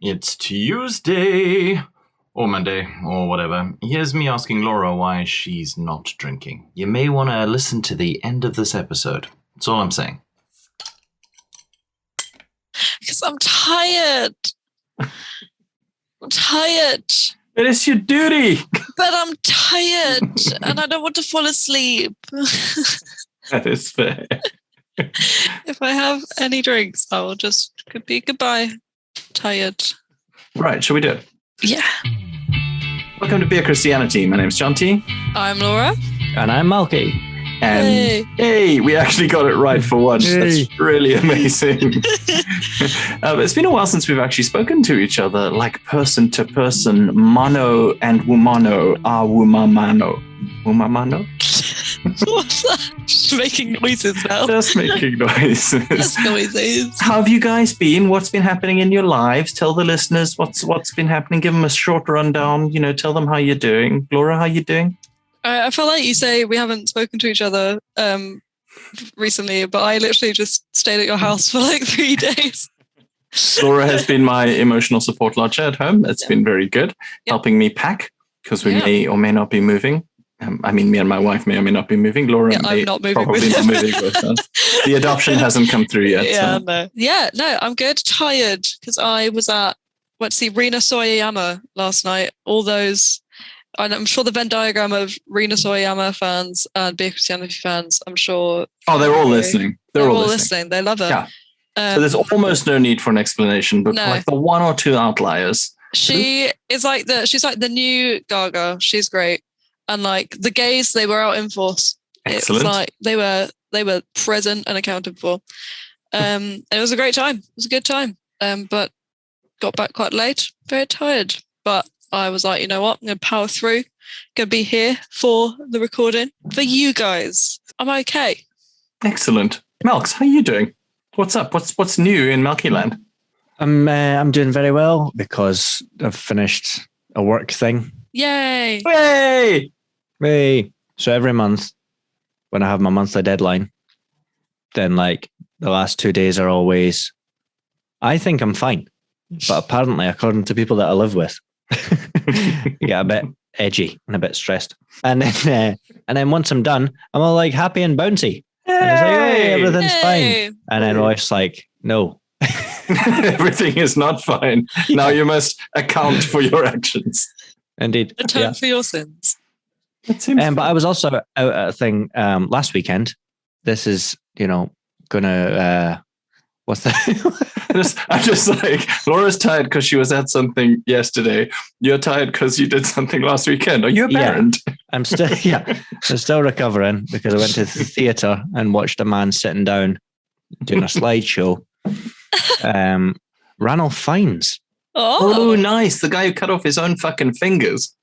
It's Tuesday, or Monday, or whatever. Here's me asking Laura why she's not drinking. You may want to listen to the end of this episode. That's all I'm saying. Because I'm tired. I'm tired. It is your duty. But I'm tired and I don't want to fall asleep. That is fair. If I have any drinks, I will just be goodbye. Tired. Right, shall we do it? Yeah. Welcome to Beer Christianity. My name's Jonty. I'm Laura. And I'm Malky. And hey, we actually got it right for once. Hey. That's really amazing. It's been a while since we've actually spoken to each other, like person to person, mano and wumano, wumamano. Wumamano? What's that? Just making noises now. Just making noises. Just noises. How have you guys been? What's been happening in your lives? Tell the listeners what's been happening. Give them a short rundown. Tell them how you're doing. Laura, how you doing? I feel like you say we haven't spoken to each other recently, but I literally just stayed at your house for like 3 days. Laura has been my emotional support lodger at home. It's been very good, helping me pack because we may or may not be moving. Me and my wife may or may not be moving. Laura may I'm not moving probably not moving with us. The adoption hasn't come through yet. No, I'm good. Tired because I was went to see Rina Soyayama last night. All those... I'm sure the Venn diagram of Rina Soyayama fans and Beer Christianity fans, I'm sure... Oh, they're all listening. They're all listening. They love her. Yeah. So there's almost no need for an explanation, but like the one or two outliers. She's like the new Gaga. She's great. And like the gays, they were out in force. Excellent. It's like they were present and accounted for. And it was a great time. It was a good time. But got back quite late. Very tired. But I was like, you know what? I'm going to power through. Going to be here for the recording for you guys. I'm okay. Excellent. Malks, how are you doing? What's up? What's new in Malky Land? I'm doing very well because I've finished a work thing. Yay! Hey! So every month when I have my monthly deadline, then like the last 2 days are always, I think I'm fine. But apparently, according to people that I live with, you get a bit edgy and a bit stressed. And then once I'm done, I'm all like happy and bouncy. And it's like, hey, everything's fine. And then wife's like, no. Everything is not fine. Now you must account for your actions. Indeed. Atone for your sins. But I was also out at a thing last weekend. This is, gonna what's that? I'm just like, Laura's tired because she was at something yesterday. You're tired because you did something last weekend. Are you a parent? I'm still recovering because I went to the theatre and watched a man sitting down doing a slideshow. Ranulph Fiennes. Oh, nice. The guy who cut off his own fucking fingers.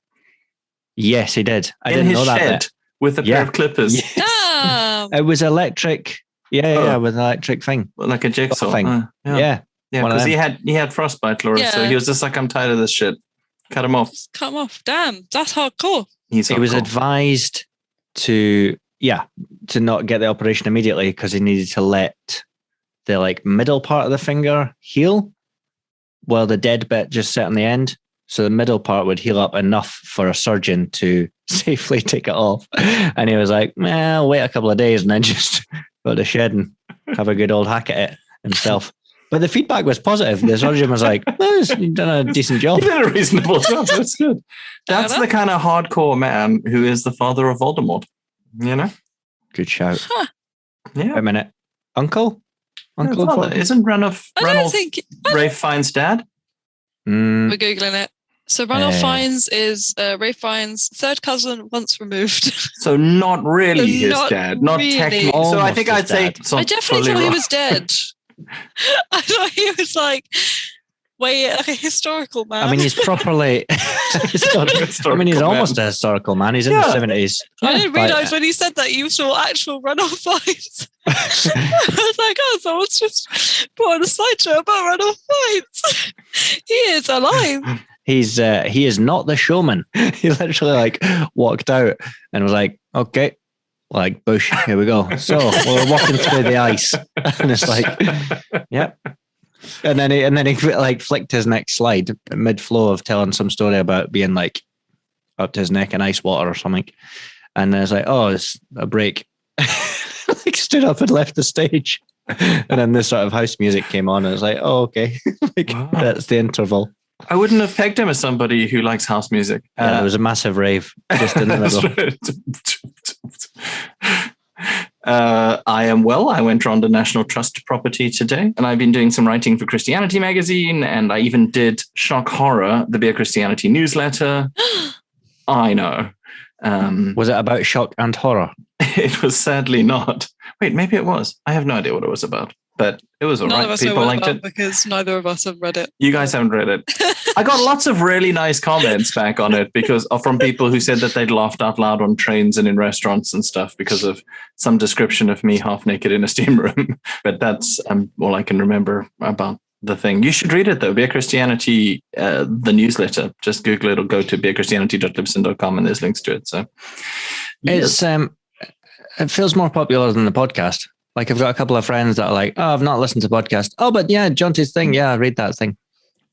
Yes, he did. I didn't know that bit. With a pair of clippers. Yes. It was electric. Yeah, with an electric thing. Like a jigsaw thing. Yeah, because he had frostbite, Laura, so he was just like, I'm tired of this shit. Cut him off. Cut him off. Damn, that's hardcore. He was advised to not get the operation immediately because he needed to let the like middle part of the finger heal while the dead bit just sit on the end. So the middle part would heal up enough for a surgeon to safely take it off. And he was like, I'll wait a couple of days and then just go to the shed and have a good old hack at it himself. But the feedback was positive. The surgeon was like, you've done a decent job. You did a reasonable job. That's good. That's the kind of hardcore man who is the father of Voldemort. Good shout. Huh. Yeah. Wait a minute. Uncle? Isn't Ranulph Ralph Fiennes' dad? We're Googling it. So Ranulph Fiennes is Ralph Fiennes' third cousin once removed. So not really his dad. Not really. Technically. So I think I'd say... I definitely thought he was dead. I thought he was like a historical man. I mean, he's properly... he's almost a historical man. He's in the 70s. I didn't realise when he said that you saw actual Ranulph Fiennes. I was like, someone's just put on a slideshow about Ranulph Fiennes. He is alive. He is not the showman. He literally like walked out and was like, okay, like bush, here we go. So we're walking through the ice. And it's like, yep. And then he like flicked his next slide mid flow of telling some story about being like up to his neck in ice water or something. And then it's like, oh, it's a break. Like stood up and left the stage. And then this sort of house music came on, and it's like, oh, okay. Like, wow. That's the interval. I wouldn't have pegged him as somebody who likes house music. There was a massive rave just in the middle. I am well. I went on the National Trust property today, and I've been doing some writing for Christianity magazine, and I even did Shock Horror, the Beer Christianity newsletter. I know. Was it about shock and horror? It was sadly not. Wait, maybe it was. I have no idea what it was about, but it was all right. People liked it because neither of us have read it. You guys haven't read it. I got lots of really nice comments back on it from people who said that they'd laughed out loud on trains and in restaurants and stuff because of some description of me half naked in a steam room. But that's all I can remember about the thing. You should read it though. Beer Christianity, the newsletter. Just Google it or go to beerchristianity.libsyn.com and there's links to it. So it's it feels more popular than the podcast. Like I've got a couple of friends that are like, oh, I've not listened to podcast. Oh, but yeah, Jonty's thing. Yeah, I read that thing.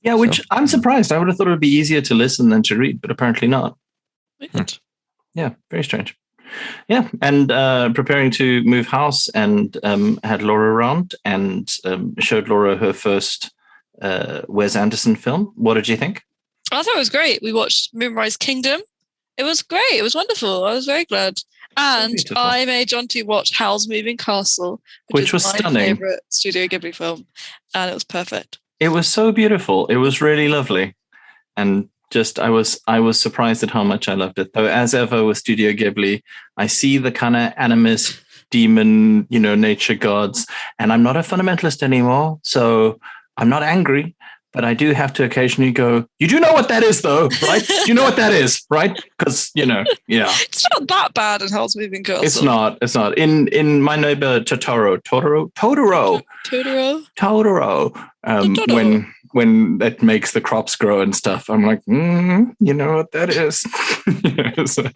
Yeah, which I'm surprised. I would have thought it would be easier to listen than to read, but apparently not. Yeah, very strange. Yeah, and preparing to move house and had Laura around and showed Laura her first Wes Anderson film. What did you think? I thought it was great. We watched Moonrise Kingdom. It was great. It was wonderful. I was very glad. And so I made Jonty watch Howl's Moving Castle, which was my stunning. Favorite Studio Ghibli film, and it was perfect. It was so beautiful. It was really lovely, and just I was surprised at how much I loved it. Though, as ever with Studio Ghibli, I see the kind of animist demon, nature gods, and I'm not a fundamentalist anymore, so I'm not angry. But I do have to occasionally go, you do know what that is, though, right? You know what that is, right? Because, yeah. It's not that bad in Howl's Moving Castle. It's not. In My Neighbor Totoro, when it makes the crops grow and stuff, I'm like, you know what that is. So,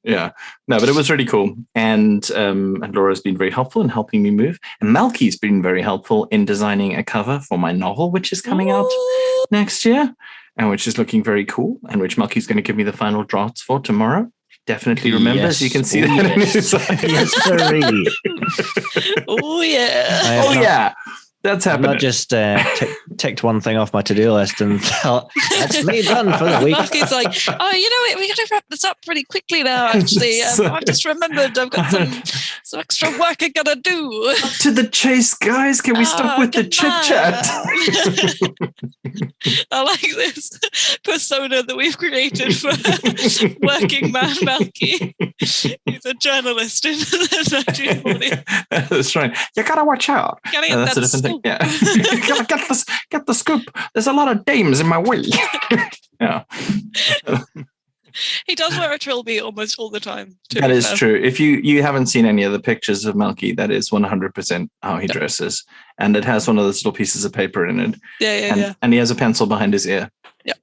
yeah. No, but it was really cool. And Laura's been very helpful in helping me move. And Malky's been very helpful in designing a cover for my novel, which is coming out next year, and which is looking very cool, and which Malky's going to give me the final drafts for tomorrow. Definitely remembers. You can see that in his Oh, yeah. Oh, yeah. That's happening. Not just ticked one thing off my to-do list and thought, that's me done for the week. Malky's like, oh, we got to wrap this up pretty quickly now, actually. I've just remembered I've got some extra work I got to do. Up to the chase, guys. Can we stop with the chit-chat? I like this persona that we've created for working man Malky. He's a journalist in the 1940s. That's right. You got to watch out. That's a different thing. Yeah. Get the scoop. There's a lot of dames in my way. Yeah. He does wear a trilby almost all the time. That is true. If you haven't seen any of the pictures of Malky, that is 100% how he dresses. And it has one of those little pieces of paper in it. Yeah. And he has a pencil behind his ear. Yeah.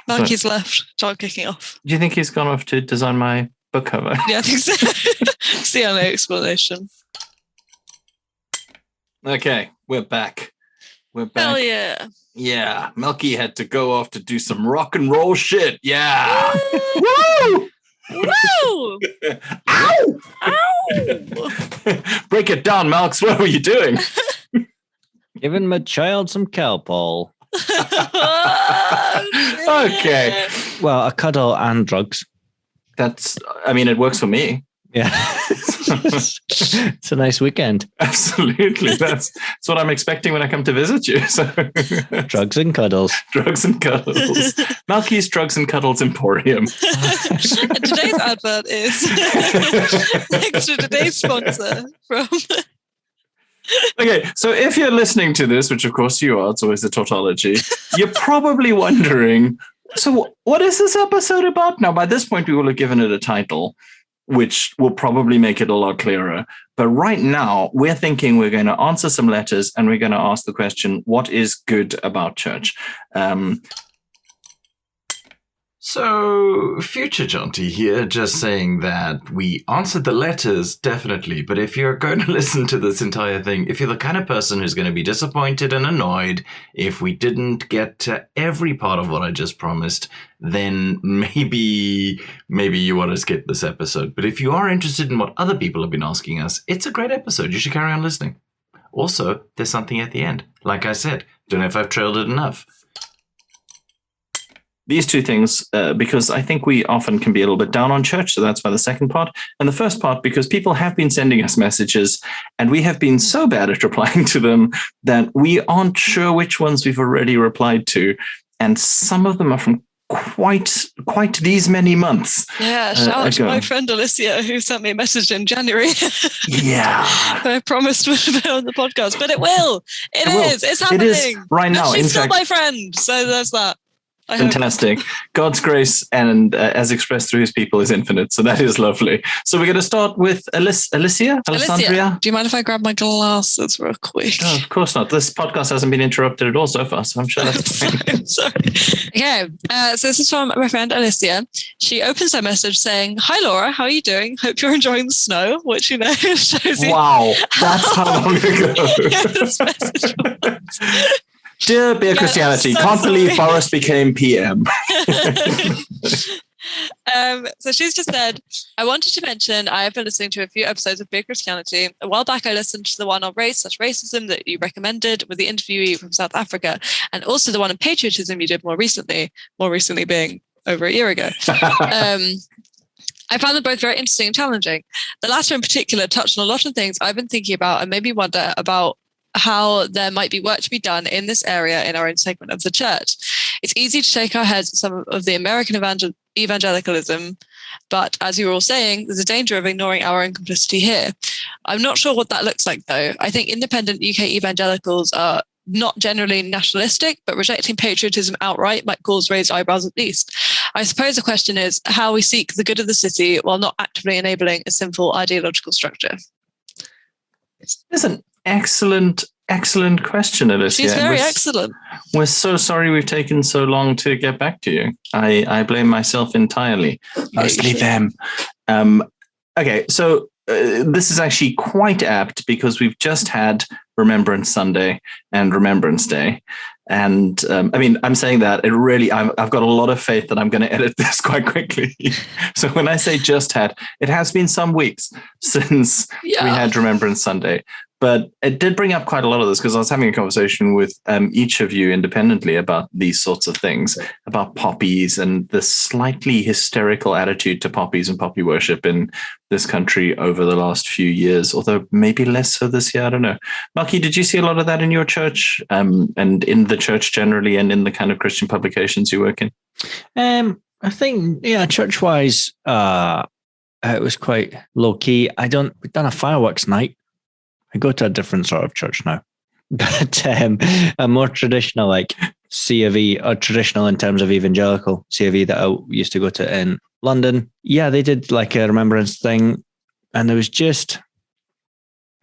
Malky's left. Start kicking off. Do you think he's gone off to design my book cover? Yeah, I think so. See, no explanation. Okay, we're back. Hell yeah. Yeah, Malky had to go off to do some rock and roll shit. Yeah. Woo! Woo! Ow! Ow! Break it down, Malks. What were you doing? Giving my child some cowpole. Okay. Well, a cuddle and drugs. It works for me. Yeah. It's a nice weekend. Absolutely. That's what I'm expecting when I come to visit you. So drugs and cuddles. Drugs and cuddles. Malky's Drugs and Cuddles Emporium. And today's advert is next to today's sponsor from... Okay, so if you're listening to this, which of course you are, it's always a tautology, you're probably wondering, so what is this episode about? Now, by this point, we will have given it a title, which will probably make it a lot clearer. But right now, we're thinking we're going to answer some letters and we're going to ask the question, what is good about church? So, future Jonty here, just saying that we answered the letters, definitely, but if you're going to listen to this entire thing, if you're the kind of person who's going to be disappointed and annoyed if we didn't get to every part of what I just promised, then maybe you want to skip this episode. But if you are interested in what other people have been asking us, it's a great episode. You should carry on listening. Also, there's something at the end. Like I said, don't know if I've trailed it enough. These two things, because I think we often can be a little bit down on church. So that's why the second part. And the first part, because people have been sending us messages and we have been so bad at replying to them that we aren't sure which ones we've already replied to. And some of them are from quite these many months. Yeah, shout out to my friend Alicia, who sent me a message in January. Yeah. I promised would be on the podcast, but it will. It is. It's happening. It is right now. And she's still my friend. So there's that. Fantastic. God's grace and as expressed through his people is infinite. So that is lovely. So we're going to start with Alicia. Do you mind if I grab my glasses real quick? No, of course not. This podcast hasn't been interrupted at all so far, so I'm sure that's fine. I'm sorry. Okay, so this is from my friend Alicia. She opens her message saying, "Hi Laura, how are you doing? Hope you're enjoying the snow," which shows you. Wow, that's how long ago. This message was. Dear Beer Christianity, can't believe Boris became PM. So she's just said, I wanted to mention I have been listening to a few episodes of Beer Christianity. A while back, I listened to the one on race/racism that you recommended with the interviewee from South Africa, and also the one on patriotism you did more recently being over a year ago. I found them both very interesting and challenging. The latter in particular touched on a lot of things I've been thinking about and made me wonder about how there might be work to be done in this area in our own segment of the church. It's easy to shake our heads at some of the American evangelicalism, but as you were all saying, there's a danger of ignoring our own complicity here. I'm not sure what that looks like, though. I think independent UK evangelicals are not generally nationalistic, but rejecting patriotism outright might cause raised eyebrows at least. I suppose the question is how we seek the good of the city while not actively enabling a sinful ideological structure. It's an excellent question, Alicia. She's very excellent. We're so sorry we've taken so long to get back to you. I blame myself entirely. Mostly them. Okay, so this is actually quite apt because we've just had Remembrance Sunday and Remembrance Day. And I'm saying that I've got a lot of faith that I'm going to edit this quite quickly. So when I say just had, it has been some weeks since we had Remembrance Sunday. But it did bring up quite a lot of this because I was having a conversation with each of you independently about these sorts of things, about poppies and the slightly hysterical attitude to poppies and poppy worship in this country over the last few years, although maybe less so this year. I don't know. Malky, did you see a lot of that in your church and in the church generally and in the kind of Christian publications you work in? I think, church-wise, it was quite low-key. We've done a fireworks night. I go to a different sort of church now, but a more traditional, like C of E, or traditional in terms of evangelical C of E that I used to go to in London. Yeah, they did like a remembrance thing, and there was just,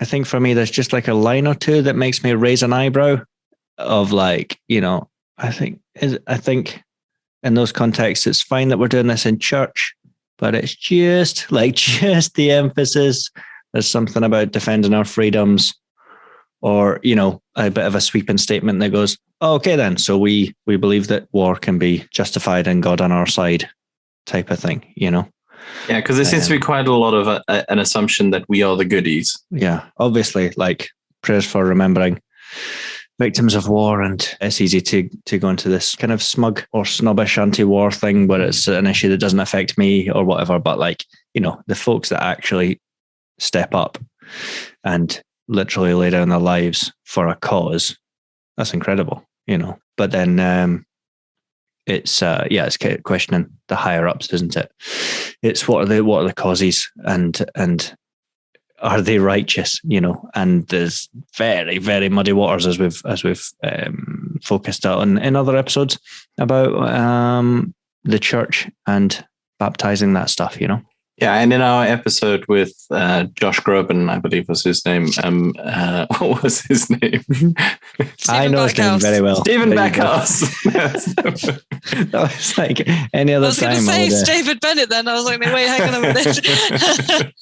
I think for me, there's just like a line or two that makes me raise an eyebrow of like, I think in those contexts, it's fine that we're doing this in church, but it's just the emphasis. There's something about defending our freedoms, or, a bit of a sweeping statement that goes, oh, okay, then. So we believe that war can be justified and God on our side type of thing, Yeah, because there seems to be quite a lot of an assumption that we are the goodies. Yeah, obviously, like prayers for remembering victims of war. And it's easy to go into this kind of smug or snobbish anti-war thing where it's an issue that doesn't affect me or whatever. But the folks that actually step up and literally lay down their lives for a cause, that's incredible, But then it's questioning the higher ups, isn't it? It's what are the causes and are they righteous, And there's very, very muddy waters as we've focused on in other episodes about the church and baptizing that stuff, Yeah, and in our episode with Josh Groban, I believe was his name. What was his name? I know his name very well. Stephen Backhouse. That was like any other I was going to time. say David Bennett then. I was like, no, wait, hang on a minute.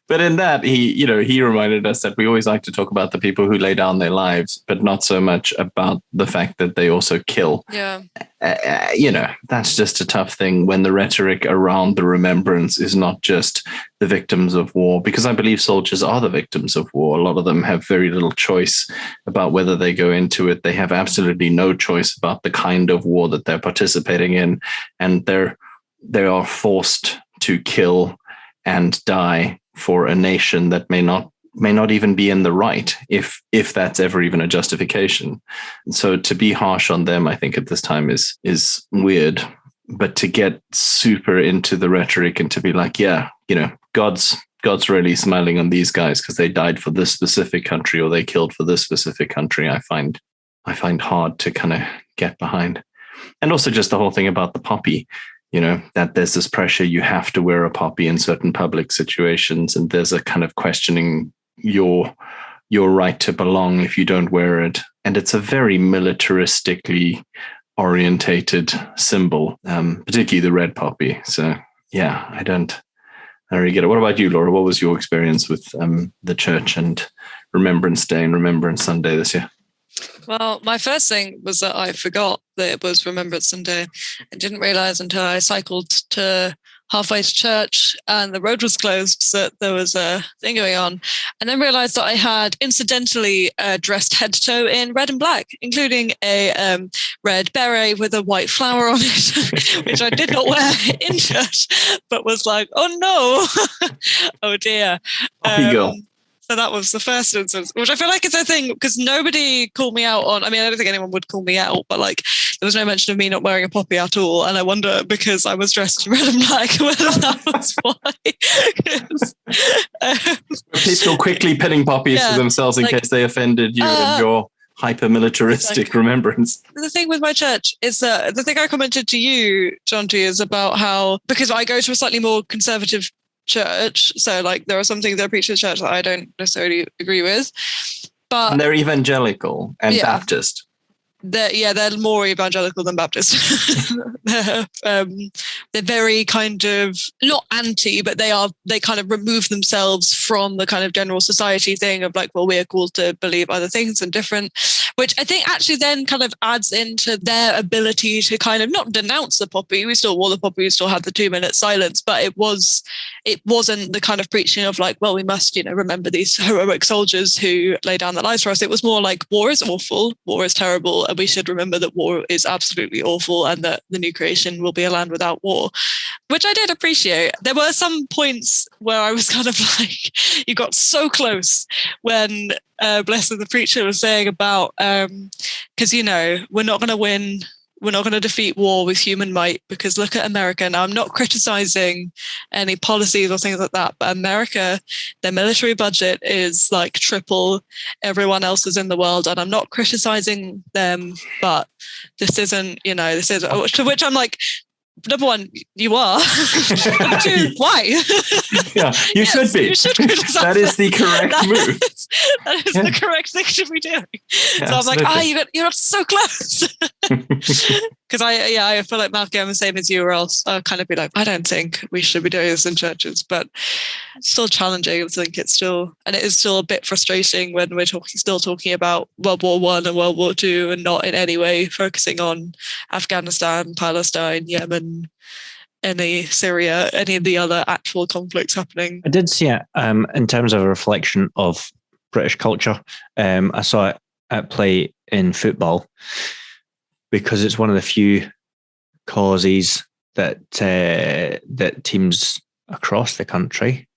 But in that, he reminded us that we always like to talk about the people who lay down their lives, but not so much about the fact that they also kill. Yeah. That's just a tough thing when the rhetoric around the remembrance is not just the victims of war, because I believe soldiers are the victims of war. A lot of them have very little choice about whether they go into it. They have absolutely no choice about the kind of war that they're participating in, and they are forced to kill and die for a nation that may not even be in the right, if that's ever even a justification. So to be harsh on them, I think at this time is weird. But to get super into the rhetoric and to be like, yeah, God's really smiling on these guys because they died for this specific country or they killed for this specific country, I find hard to kind of get behind. And also just the whole thing about the poppy, that there's this pressure you have to wear a poppy in certain public situations, and there's a kind of questioning your right to belong if you don't wear it. And it's a very militaristically orientated symbol, particularly the red poppy. So yeah, I don't really get it. What about you, Laura? What was your experience with the church and Remembrance Day and Remembrance Sunday this year? Well, my first thing was that I forgot that it was Remembrance Sunday. I didn't realize until I cycled to halfway to church and the road was closed that there was a thing going on, and then realized that I had incidentally dressed head to toe in red and black, including a red beret with a white flower on it, which I did not wear in church, but was like, oh no, oh dear. Happy girl. So that was the first instance, which I feel like is a thing because nobody called me out on. I mean, I don't think anyone would call me out, but like there was no mention of me not wearing a poppy at all. And I wonder, because I was dressed in red and black, whether that was why. People quickly pinning poppies to themselves in case they offended you and your hyper-militaristic remembrance. The thing with my church is that the thing I commented to you, Jonty, is about how, because I go to a slightly more conservative church, so like there are some things that preach in church that I don't necessarily agree with, but and they're evangelical and Baptist. They're more evangelical than Baptist. They're very kind of not anti, but they kind of remove themselves from the kind of general society thing of like, well, we're called to believe other things and different, which I think actually then kind of adds into their ability to kind of not denounce the poppy. We still wore the poppy, we still had the 2-minute silence, but it wasn't the kind of preaching of like, well, we must, remember these heroic soldiers who lay down their lives for us. It was more like, war is awful, war is terrible, and we should remember that war is absolutely awful and that the new creation will be a land without war, which I did appreciate. There were some points where I was kind of like, you got so close when bless the preacher was saying about, because, we're not going to win. We're not going to defeat war with human might, because look at America. Now, I'm not criticizing any policies or things like that, but America, their military budget is like triple everyone else's in the world. And I'm not criticizing them, but this isn't, to which I'm like, number one, you are. Number two, why? Yeah, you should be. You should criticize that is the correct move. That is the correct thing to be doing. Yeah, so absolutely. I'm like, you got so close. Because I feel like Malky, I'm the same as you, or else I'll kind of be like, I don't think we should be doing this in churches, but it's still challenging. I think it is still a bit frustrating when we're still talking about World War I and World War II and not in any way focusing on Afghanistan, Palestine, Yemen, Syria, any of the other actual conflicts happening. I did see it in terms of a reflection of British culture. I saw it at play in football, because it's one of the few causes that teams across the country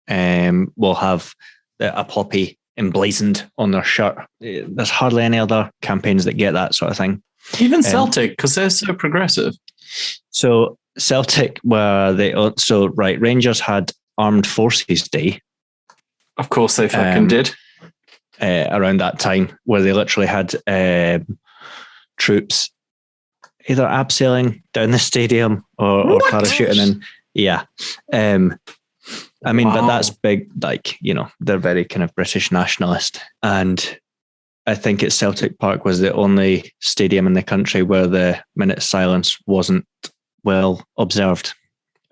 will have a poppy emblazoned on their shirt. There's hardly any other campaigns that get that sort of thing. Even Celtic, because they're so progressive. So Celtic Rangers had Armed Forces Day. Of course they fucking did. Around that time, where they literally had troops either abseiling down the stadium or parachuting in. Yeah. I mean, but Wow. that's big, like, they're very kind of British nationalist. And I think it's Celtic Park was the only stadium in the country where the minute silence wasn't well observed.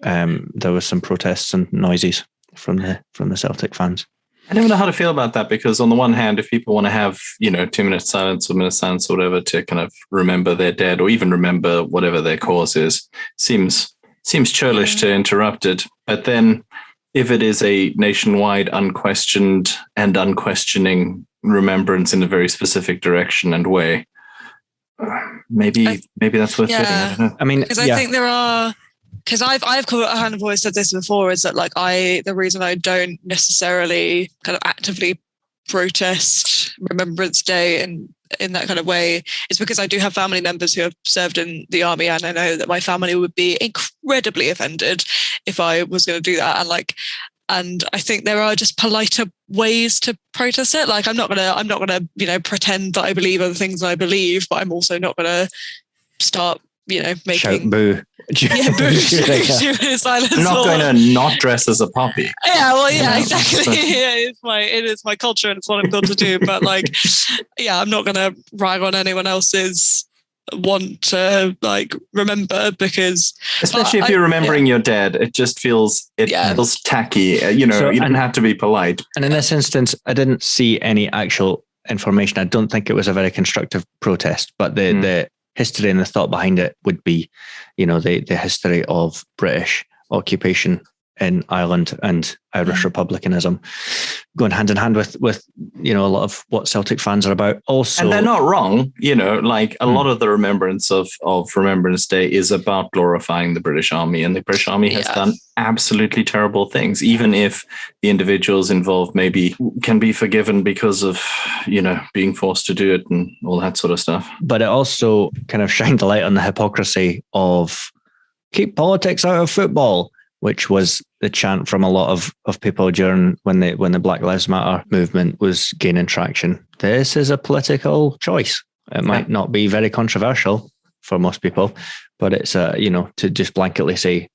There was some protests and noises from the Celtic fans. I never know how to feel about that, because on the one hand, if people want to have, 2 minutes silence or minute silence or whatever to kind of remember their dead, or even remember whatever their cause is, seems churlish to interrupt it. But then if it is a nationwide unquestioned and unquestioning remembrance in a very specific direction and way, maybe that's worth doing. I don't know. I mean, because I think there are, because I've kind of always said this before, is that like the reason I don't necessarily kind of actively protest Remembrance Day in that kind of way is because I do have family members who have served in the army, and I know that my family would be incredibly offended if I was going to do that. And I think there are just politer ways to protest it. Like I'm not gonna pretend that I believe other things I believe, but I'm also not gonna start making shout boo. Yeah, boo. Silence. I'm not going to not dress as a poppy. Yeah, well, yeah, exactly. Yeah, it is my culture, and it's what I'm going to do. But like, yeah, I'm not going to rag on anyone else's want to like remember, because especially if you're remembering your dad, it just feels feels tacky. You don't have to be polite. And in this instance, I didn't see any actual information. I don't think it was a very constructive protest, but the history and the thought behind it would be, the history of British occupation in Ireland and Irish republicanism, going hand in hand with a lot of what Celtic fans are about. Also, and they're not wrong. Like a lot of the remembrance of Remembrance Day is about glorifying the British Army, and the British Army has done absolutely terrible things. Even if the individuals involved maybe can be forgiven because of being forced to do it and all that sort of stuff. But it also kind of shined a light on the hypocrisy of keep politics out of football, which was the chant from a lot of people during when the Black Lives Matter movement was gaining traction. This is a political choice. It might not be very controversial for most people, but it's to just blanketly say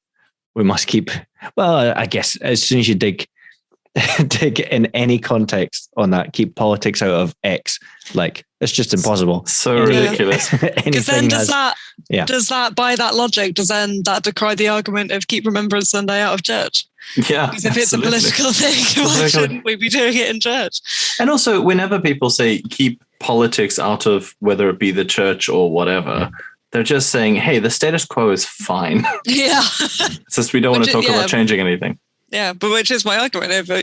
we must keep. Well, I guess as soon as you dig in any context on that, keep politics out of X, like it's just impossible. So ridiculous. Because then does that by that logic, does then that decry the argument of keep Remembrance Sunday out of church? Yeah, because if it's a political thing, why shouldn't we be doing it in church? And also, whenever people say keep politics out of whether it be the church or whatever, they're just saying, hey, the status quo is fine. Yeah. It's just we don't want to talk about changing anything. Yeah, but which is my argument over,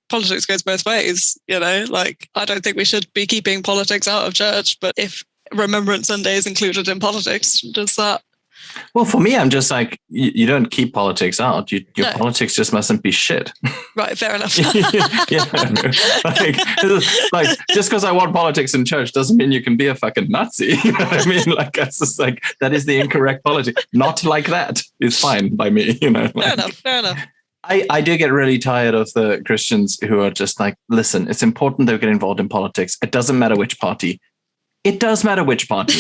politics goes both ways, like I don't think we should be keeping politics out of church, but if Remembrance Sunday is included in politics, does that? Well, for me, I'm just like, you don't keep politics out. Your politics just mustn't be shit. Right, fair enough. Like just because I want politics in church doesn't mean you can be a fucking Nazi. You know what I mean? Like that's just like, that is the incorrect politics. Not like that is fine by me, Fair enough. I do get really tired of the Christians who are just like, listen, it's important they get involved in politics. It doesn't matter which party. It does matter which party.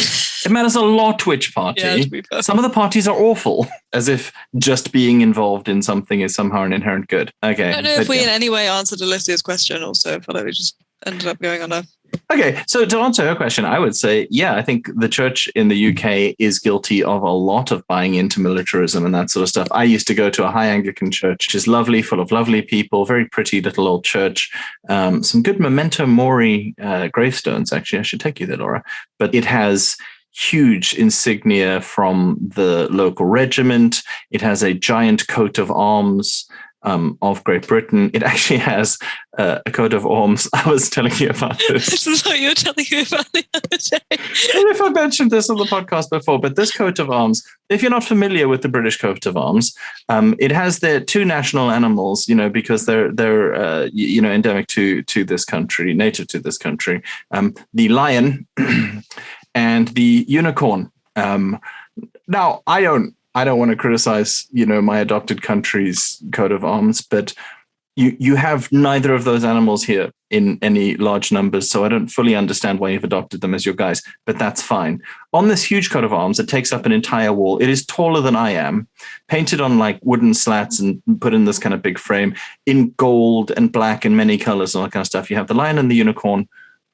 It matters a lot which party. Yeah, some of the parties are awful, as if just being involved in something is somehow an inherent good. Okay. I don't know if we in any way answered Alicia's question also. I feel like we just ended up going on a... Okay, so to answer her question, I would say, I think the church in the UK is guilty of a lot of buying into militarism and that sort of stuff. I used to go to a high Anglican church, which is lovely, full of lovely people, very pretty little old church. Some good memento mori gravestones, actually. I should take you there, Laura. But it has huge insignia from the local regiment. It has a giant coat of arms of Great Britain. It actually has a coat of arms. I was telling you about this. This is what you were telling me about the other day. I don't know if I've mentioned this on the podcast before, but this coat of arms, if you're not familiar with the British coat of arms, it has their two national animals, because they're endemic to this country, native to this country, the lion and the unicorn. Now, I don't want to criticize, my adopted country's coat of arms, but you have neither of those animals here in any large numbers, so I don't fully understand why you've adopted them as your guys, but that's fine. On this huge coat of arms that takes up an entire wall, it is taller than I am, painted on like wooden slats and put in this kind of big frame in gold and black and many colors and all that kind of stuff. You have the lion and the unicorn,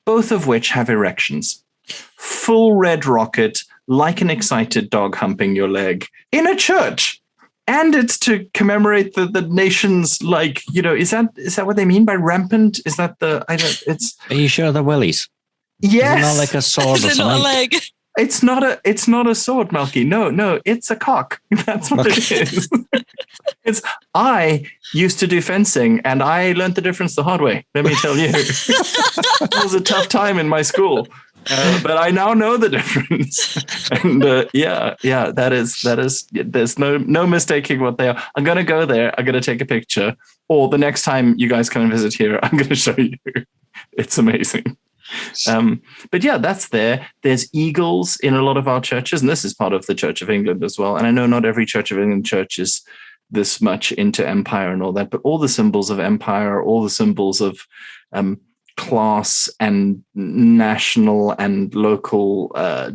both of which have erections. Full red rocket, like an excited dog humping your leg in a church. And it's to commemorate the nation's, like, is that what they mean by rampant? Is that Are you sure they're willies? Yes. Is it not like a sword Is or it something? not a leg? It's not a sword, Malky. No, it's a cock. That's what it is. I used to do fencing, and I learned the difference the hard way. Let me tell you, it was a tough time in my school, but I now know the difference. And that is. There's no mistaking what they are. I'm gonna go there. I'm gonna take a picture, or the next time you guys come and visit here, I'm gonna show you. It's amazing. But yeah, that's there. There's eagles in a lot of our churches, and this is part of the Church of England as well. And I know not every Church of England church is this much into empire and all that, but all the symbols of empire, all the symbols of class and national and local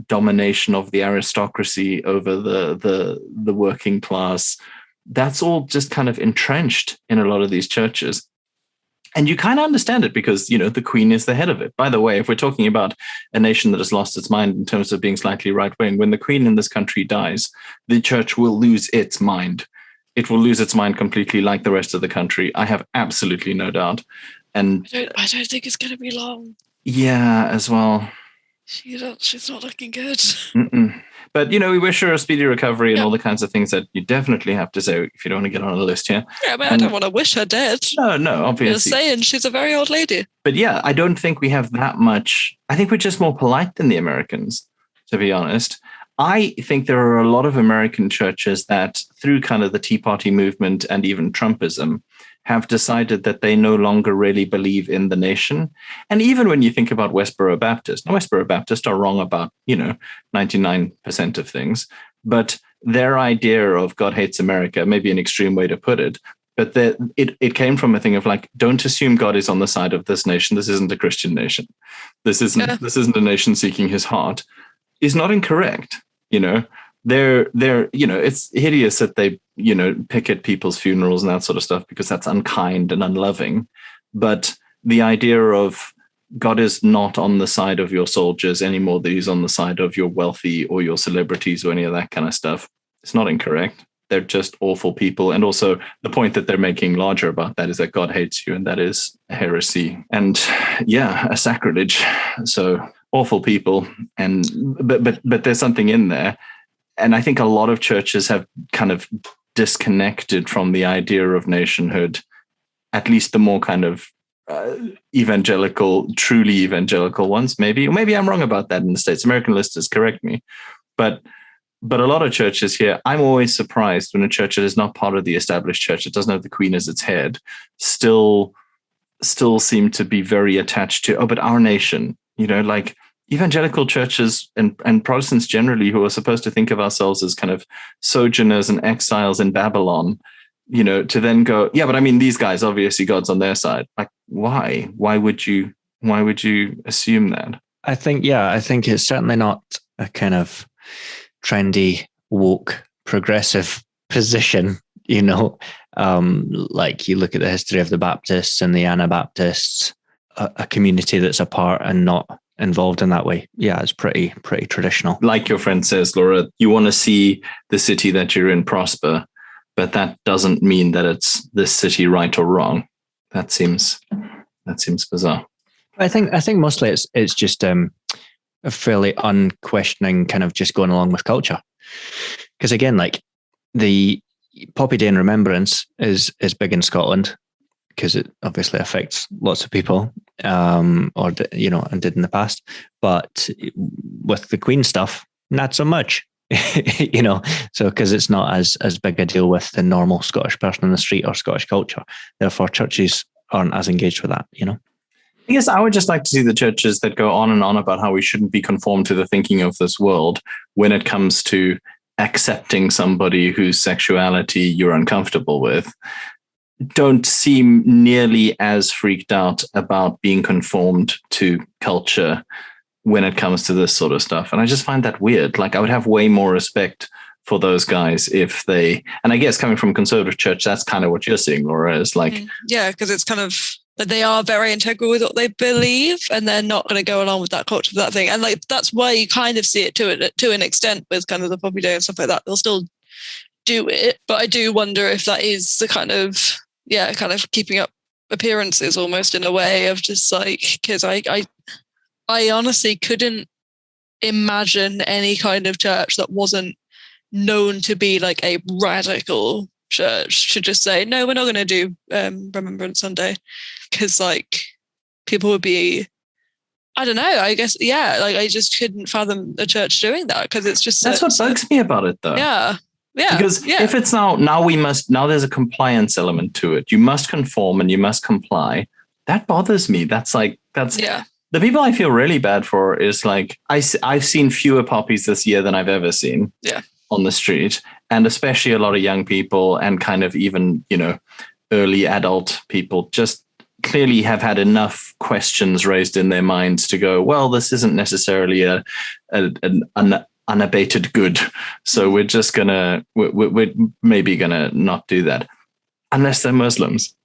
domination of the aristocracy over the working class, that's all just kind of entrenched in a lot of these churches. And you kind of understand it because, the Queen is the head of it. By the way, if we're talking about a nation that has lost its mind in terms of being slightly right-wing, when the Queen in this country dies, the church will lose its mind. It will lose its mind completely like the rest of the country. I have absolutely no doubt. And I don't think it's going to be long. Yeah, as well. She's not looking good. Mm-mm. But, we wish her a speedy recovery and all the kinds of things that you definitely have to say if you don't want to get on a list here. Yeah, I don't want to wish her dead. No, obviously. Just saying, she's a very old lady. But yeah, I don't think we have that much. I think we're just more polite than the Americans, to be honest. I think there are a lot of American churches that, through kind of the Tea Party movement and even Trumpism, have decided that they no longer really believe in the nation. And even when you think about Westboro Baptist, now Westboro Baptist are wrong about, 99% of things, but their idea of God hates America may be an extreme way to put it, but it came from a thing of like, don't assume God is on the side of this nation. This isn't a Christian nation. This isn't a nation seeking his heart. Is not incorrect. They're it's hideous that they picket people's funerals and that sort of stuff because that's unkind and unloving. But the idea of God is not on the side of your soldiers anymore than he's on the side of your wealthy or your celebrities or any of that kind of stuff, it's not incorrect. They're just awful people. And also the point that they're making larger about that is that God hates you, and that is a heresy and a sacrilege. So awful people. And but there's something in there. And I think a lot of churches have kind of disconnected from the idea of nationhood, at least the more kind of truly evangelical ones, maybe. Or maybe I'm wrong about that in the States. American listeners, correct me. But a lot of churches here, I'm always surprised when a church that is not part of the established church, it doesn't have the Queen as its head, still seem to be very attached to, but our nation, like evangelical churches and Protestants generally, who are supposed to think of ourselves as kind of sojourners and exiles in Babylon, to then go, yeah, but I mean, these guys, obviously God's on their side. Like, why? Why would you assume that? I think it's certainly not a kind of trendy, woke, progressive position, like you look at the history of the Baptists and the Anabaptists, a community that's apart and not involved in that way. Yeah, it's pretty traditional. Like your friend says, Laura, you want to see the city that you're in prosper, but that doesn't mean that it's this city right or wrong. That seems bizarre. I think mostly it's just a fairly unquestioning kind of just going along with culture. Because again, like the Poppy Day in Remembrance is big in Scotland, because it obviously affects lots of people, and did in the past. But with the Queen stuff, not so much, so because it's not as big a deal with the normal Scottish person in the street or Scottish culture. Therefore, churches aren't as engaged with that, I guess I would just like to see the churches that go on and on about how we shouldn't be conformed to the thinking of this world when it comes to accepting somebody whose sexuality you're uncomfortable with. don't seem nearly as freaked out about being conformed to culture when it comes to this sort of stuff. And I just find that weird. Like, I would have way more respect for those guys if they, and I guess coming from conservative church, that's kind of what you're seeing, Laura, is like, yeah, because it's kind of that they are very integral with what they believe, and they're not going to go along with that culture for that thing. And like, that's why you kind of see it to an extent with kind of the Poppy Day and stuff like that. They'll still do it, but I do wonder if that is the kind of keeping up appearances almost in a way of just like, because I honestly couldn't imagine any kind of church that wasn't known to be like a radical church to just say, no, we're not going to do Remembrance Sunday, because like people would be, I don't know, I guess, yeah, like I just couldn't fathom a church doing that, because it's just that's what bugs me about it though. Yeah. Because if it's now there's a compliance element to it. You must conform and you must comply. That bothers me. That's the people I feel really bad for is like, I've seen fewer poppies this year than I've ever seen on the street, and especially a lot of young people and kind of even, early adult people just clearly have had enough questions raised in their minds to go, well, this isn't necessarily an unabated good. So we're just we're maybe gonna not do that unless they're Muslims.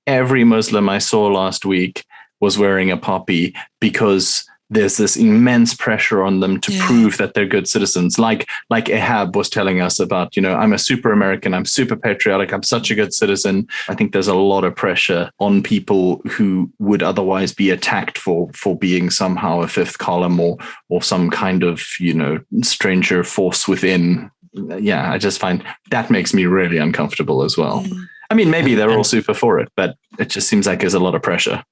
Every Muslim I saw last week was wearing a poppy because there's this immense pressure on them to prove that they're good citizens. Like Ahab was telling us about, I'm a super American, I'm super patriotic, I'm such a good citizen. I think there's a lot of pressure on people who would otherwise be attacked for being somehow a fifth column or some kind of, stranger force within. Yeah, I just find that makes me really uncomfortable as well. I mean, maybe they're all super for it, but it just seems like there's a lot of pressure.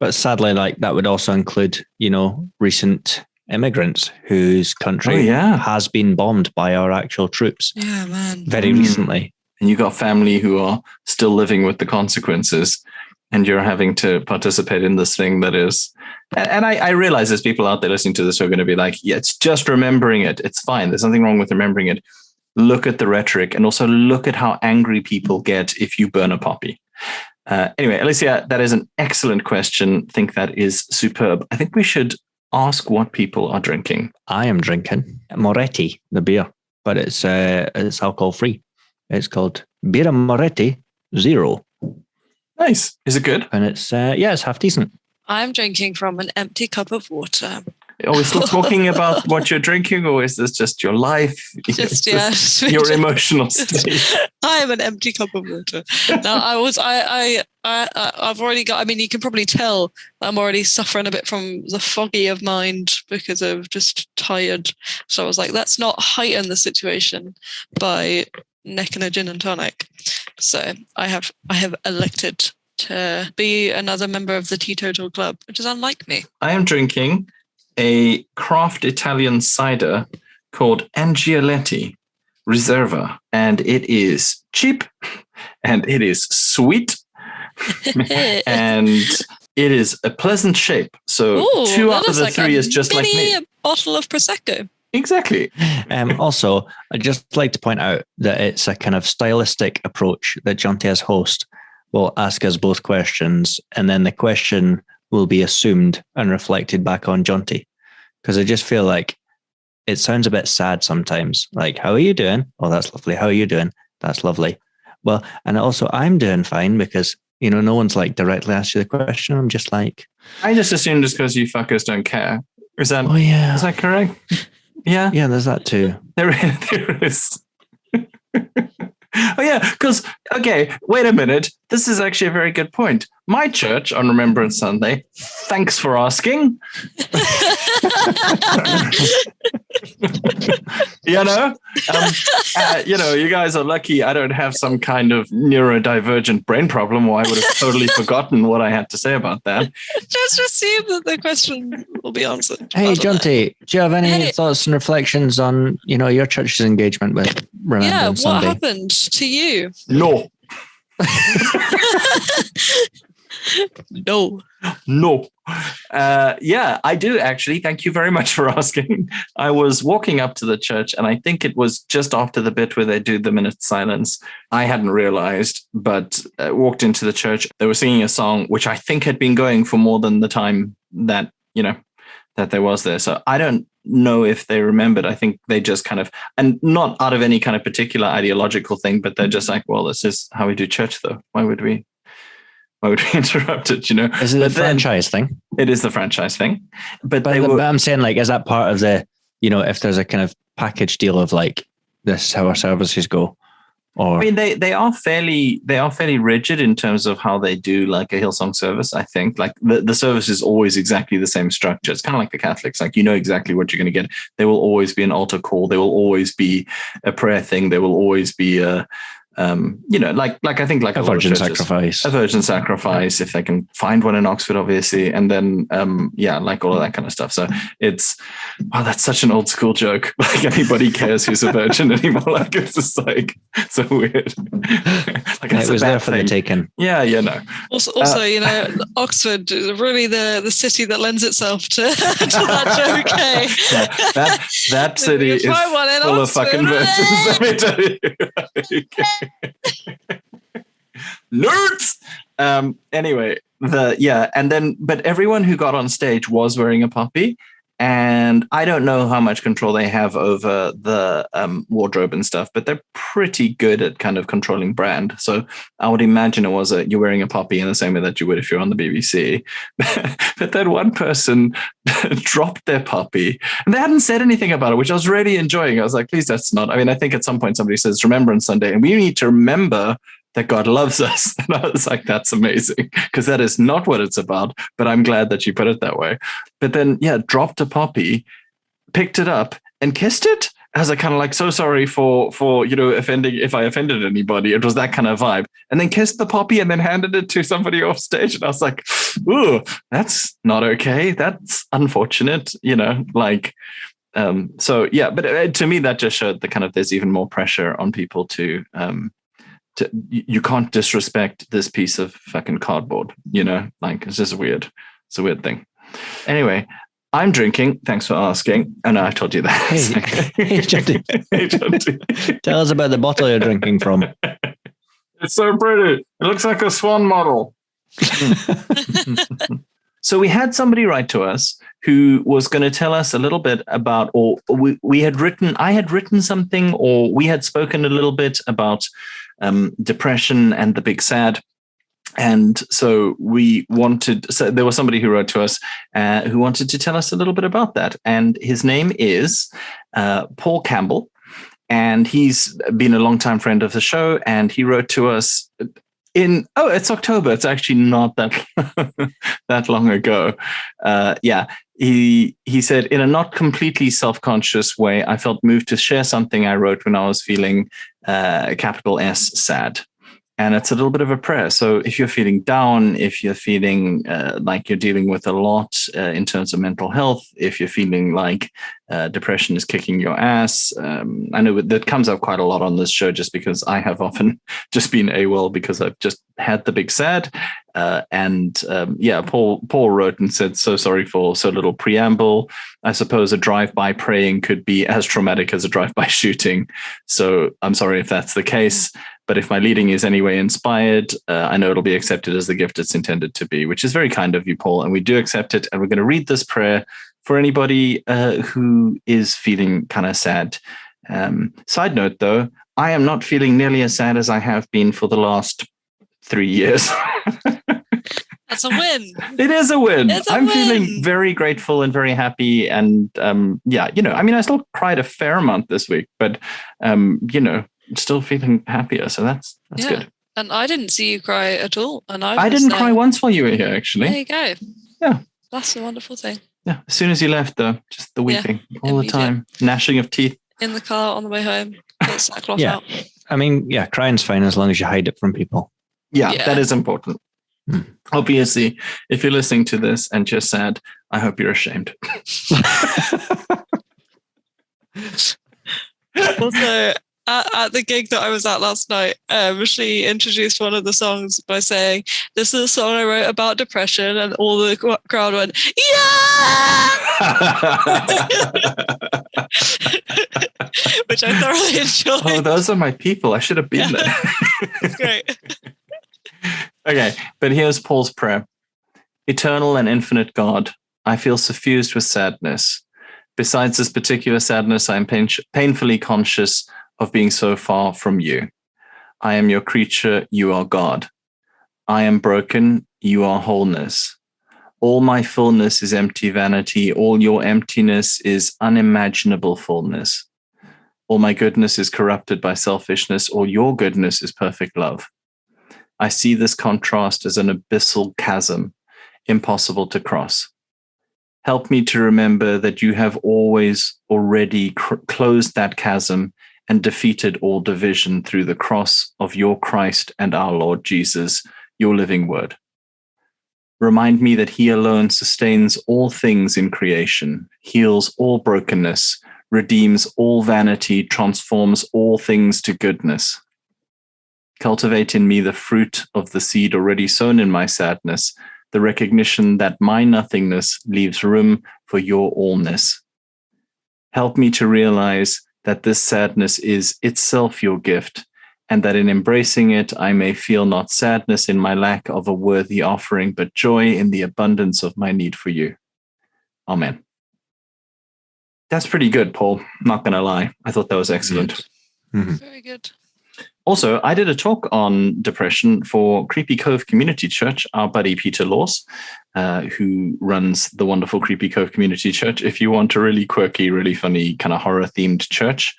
But sadly, like that would also include, recent immigrants whose country has been bombed by our actual troops. Yeah, man. Very recently. And you got family who are still living with the consequences, and you're having to participate in this thing that is. And I realize there's people out there listening to this who are going to be like, yeah, it's just remembering it. It's fine. There's nothing wrong with remembering it. Look at the rhetoric, and also look at how angry people get if you burn a poppy. Anyway, Alicia, that is an excellent question. I think that is superb. I think we should ask what people are drinking. I am drinking Moretti, the beer, but it's alcohol free. It's called Birra Moretti Zero. Nice. Is it good? And it's it's half decent. I'm drinking from an empty cup of water. Are we still talking about what you're drinking, or is this just your life? Just your emotional state. I am an empty cup of water. No, I've already got. I mean, you can probably tell I'm already suffering a bit from the foggy of mind because of just tired. So I was like, let's not heighten the situation by necking a gin and tonic. So I have elected to be another member of the teetotal club, which is unlike me. I am drinking a craft Italian cider called Angioletti Reserva, and it is cheap and it is sweet and it is a pleasant shape. So 2 out of the 3 is just like me. A bottle of Prosecco. Exactly. Also, I'd just like to point out that it's a kind of stylistic approach that Jonty as host will ask us both questions, and then the question will be assumed and reflected back on Jonty. Because I just feel like it sounds a bit sad sometimes. Like, how are you doing? Oh, that's lovely. How are you doing? That's lovely. Well, and also I'm doing fine because, no one's like directly asked you the question. I'm just like, I just assumed just because you fuckers don't care. Is that correct? Yeah. Yeah, there's that too. There is. Oh, yeah, because, okay, wait a minute. This is actually a very good point. My church on Remembrance Sunday, thanks for asking. You guys are lucky I don't have some kind of neurodivergent brain problem, or I would have totally forgotten what I had to say about that. Just assume that the question will be answered. Hey, Jonty, do you have any thoughts and reflections on, your church's engagement with Remembrance Sunday? What happened to you? No. No. No. Yeah, I do actually. Thank you very much for asking. I was walking up to the church, and I think it was just after the bit where they do the minute silence. I hadn't realized, but walked into the church. They were singing a song which I think had been going for more than the time that, that there was there. So I don't know if they remembered. I think they just kind of, and not out of any kind of particular ideological thing, but they're just like, well, this is how we do church, though. Why would we interrupt it? Is it the franchise thing? It is the franchise thing, but I'm saying, like, is that part of the, if there's a kind of package deal of like, this is how our services go? Or I mean, they are fairly rigid in terms of how they do like a Hillsong service. I think like the service is always exactly the same structure. It's kind of like the Catholics, like exactly what you're going to get. There will always be an altar call. There will always be a prayer thing. There will always be a like I think like a virgin sacrifice. A virgin sacrifice, if they can find one in Oxford, obviously, and then like all of that kind of stuff. So it's that's such an old school joke. Like anybody cares who's a virgin anymore. Like it's just like so weird. Like it was there for the taking. Yeah, no. Also, Oxford is really the city that lends itself to that joke. Okay? Yeah, that city is full of fucking virgins. Let me tell you. Nerds. Anyway, but everyone who got on stage was wearing a poppy, and I don't know how much control they have over the wardrobe and stuff, but they're pretty good at kind of controlling brand. So I would imagine it was you're wearing a poppy in the same way that you would if you're on the BBC. But then one person dropped their poppy, and they hadn't said anything about it, which I was really enjoying. I was like, please, that's not. I mean, I think at some point somebody says Remembrance Sunday, and we need to remember that God loves us. And I was like, that's amazing, because that is not what it's about, but I'm glad that you put it that way. But then, dropped a poppy, picked it up and kissed it as a kind of like, so sorry for offending, if I offended anybody. It was that kind of vibe. And then kissed the poppy and then handed it to somebody off stage. And I was like, ooh, that's not okay. That's unfortunate, but to me, that just showed the kind of, there's even more pressure on people to you can't disrespect this piece of fucking cardboard, like it's just weird. It's a weird thing. Anyway, I'm drinking. Thanks for asking. Oh no, I've told you that. Hey, Jonty. Tell us about the bottle you're drinking from. It's so pretty. It looks like a swan model. So we had somebody write to us who was going to tell us a little bit about, or I had written something, or we had spoken a little bit about depression and the big sad. And so there was somebody who wrote to us who wanted to tell us a little bit about that. And his name is Paul Campbell. And he's been a longtime friend of the show. And he wrote to us it's October. It's actually not that that long ago. He said, in a not completely self-conscious way, I felt moved to share something I wrote when I was feeling capital S sad. And it's a little bit of a prayer. So if you're feeling down, if you're feeling like you're dealing with a lot in terms of mental health, if you're feeling like depression is kicking your ass, I know that comes up quite a lot on this show just because I have often just been AWOL because I've just had the big sad. Paul wrote and said, so sorry for so little preamble. I suppose a drive-by praying could be as traumatic as a drive-by shooting. So I'm sorry if that's the case. But if my leading is anyway inspired, I know it'll be accepted as the gift it's intended to be, which is very kind of you, Paul. And we do accept it. And we're going to read this prayer for anybody who is feeling kind of sad. Side note, though, I am not feeling nearly as sad as I have been for the last 3 years. That's a win. It is a win. I'm win. Feeling very grateful and very happy. And I still cried a fair amount this week, but, still feeling happier. So that's good. And I didn't see you cry at all. And I didn't cry once while you were here, actually. There you go. Yeah. That's a wonderful thing. Yeah. As soon as you left, though, just the weeping all the time, gnashing of teeth. In the car on the way home, get sackcloth out. I mean, crying's fine as long as you hide it from people. Yeah. That is important. Obviously, if you're listening to this and you're sad, I hope you're ashamed. Also, at the gig that I was at last night, she introduced one of the songs by saying, "This is a song I wrote about depression," and all the crowd went, "Yeah!" Which I thoroughly enjoyed. Oh, those are my people. I should have been there. It's great. Okay, but here's Paul's prayer. Eternal and infinite God, I feel suffused with sadness. Besides this particular sadness, I am painfully conscious of being so far from you. I am your creature, you are God. I am broken, you are wholeness. All my fullness is empty vanity, all your emptiness is unimaginable fullness. All my goodness is corrupted by selfishness, all your goodness is perfect love. I see this contrast as an abyssal chasm, impossible to cross. Help me to remember that you have always already closed that chasm and defeated all division through the cross of your Christ and our Lord Jesus, your living word. Remind me that he alone sustains all things in creation, heals all brokenness, redeems all vanity, transforms all things to goodness. Cultivate in me the fruit of the seed already sown in my sadness, the recognition that my nothingness leaves room for your allness. Help me to realize that this sadness is itself your gift, and that in embracing it, I may feel not sadness in my lack of a worthy offering, but joy in the abundance of my need for you. Amen. That's pretty good, Paul. Not going to lie. I thought that was excellent. Mhm. Very good. Also, I did a talk on depression for Creepy Cove Community Church, our buddy Peter Laws, who runs the wonderful Creepy Cove Community Church. If you want a really quirky, really funny, kind of horror-themed church,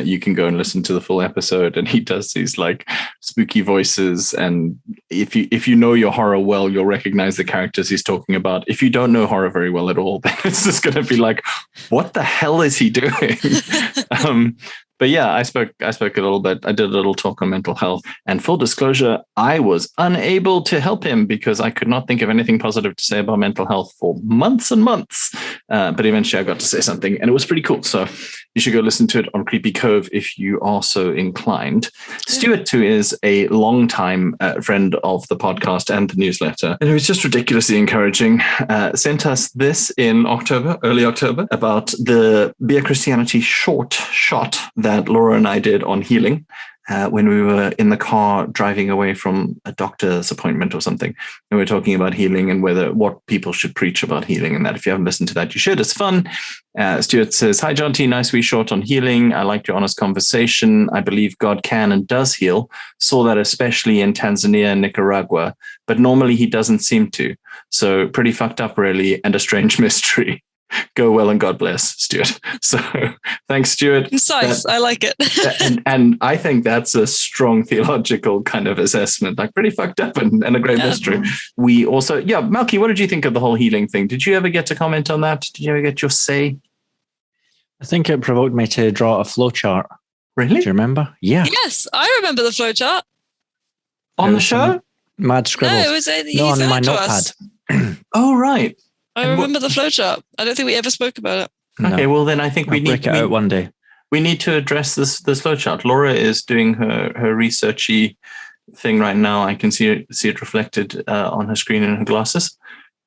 you can go and listen to the full episode. And he does these like spooky voices. And if you know your horror well, you'll recognize the characters he's talking about. If you don't know horror very well at all, then it's just going to be like, what the hell is he doing? But yeah, I spoke a little bit. I did a little talk on mental health, and full disclosure, I was unable to help him because I could not think of anything positive to say about mental health for months and months. But eventually I got to say something, and it was pretty cool. So you should go listen to it on Creepy Cove if you are so inclined. Stuart, who is a longtime friend of the podcast and the newsletter, and who's just ridiculously encouraging, sent us this in early October, about the Beer Christianity short shot that Laura and I did on healing when we were in the car driving away from a doctor's appointment or something. And we were talking about healing and what people should preach about healing, and that if you haven't listened to that, you should. It's fun. Stuart says, "Hi, John T. Nice wee short on healing. I liked your honest conversation. I believe God can and does heal. Saw that especially in Tanzania and Nicaragua, but normally he doesn't seem to. So pretty fucked up, really, and a strange mystery. Go well and God bless, Stuart." So thanks, Stuart. Concise. I like it. and I think that's a strong theological kind of assessment, like pretty fucked up and a great mystery. We also, Malky, what did you think of the whole healing thing? Did you ever get to comment on that? Did you ever get your say? I think it provoked me to draw a flowchart. Really? Do you remember? Yeah. Yes, I remember the flowchart. On the show? Mad scribbles. No, it was he on sent my it to notepad. us. Oh, right. I remember the flowchart. I don't think we ever spoke about it. No. Okay, well then I think I'll break it out one day. We need to address this flowchart. Laura is doing her researchy thing right now. I can see it reflected on her screen in her glasses.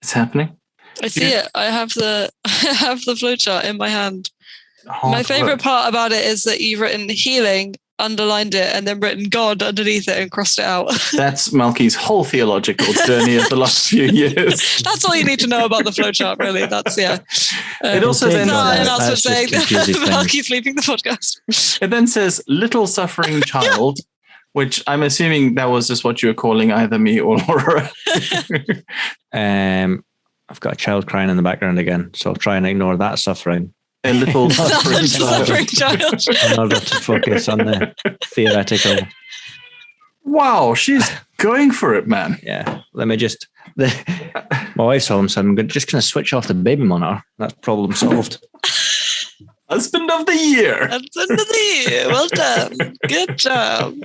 It's happening. I see it. I have the flowchart in my hand. Hard My favorite work. part about it is that you've written healing, underlined it, and then written God underneath it and crossed it out. That's Malky's whole theological journey of the last few years. That's all you need to know about the flowchart, really. That's, yeah. It also then an That's announcement just saying confuses things. Malky's leaving the podcast. It then says little suffering child, which I'm assuming that was just what you were calling either me or Laura. I've got a child crying in the background again, so I'll try and ignore that suffering A little suffering Suffering child. child. in order to focus on the theoretical. Wow, she's going for it, man. Yeah, let me just. My wife's home, so I'm just going to switch off the baby monitor. That's problem solved. Husband of the year. That's the end of the year. Well done. Good job.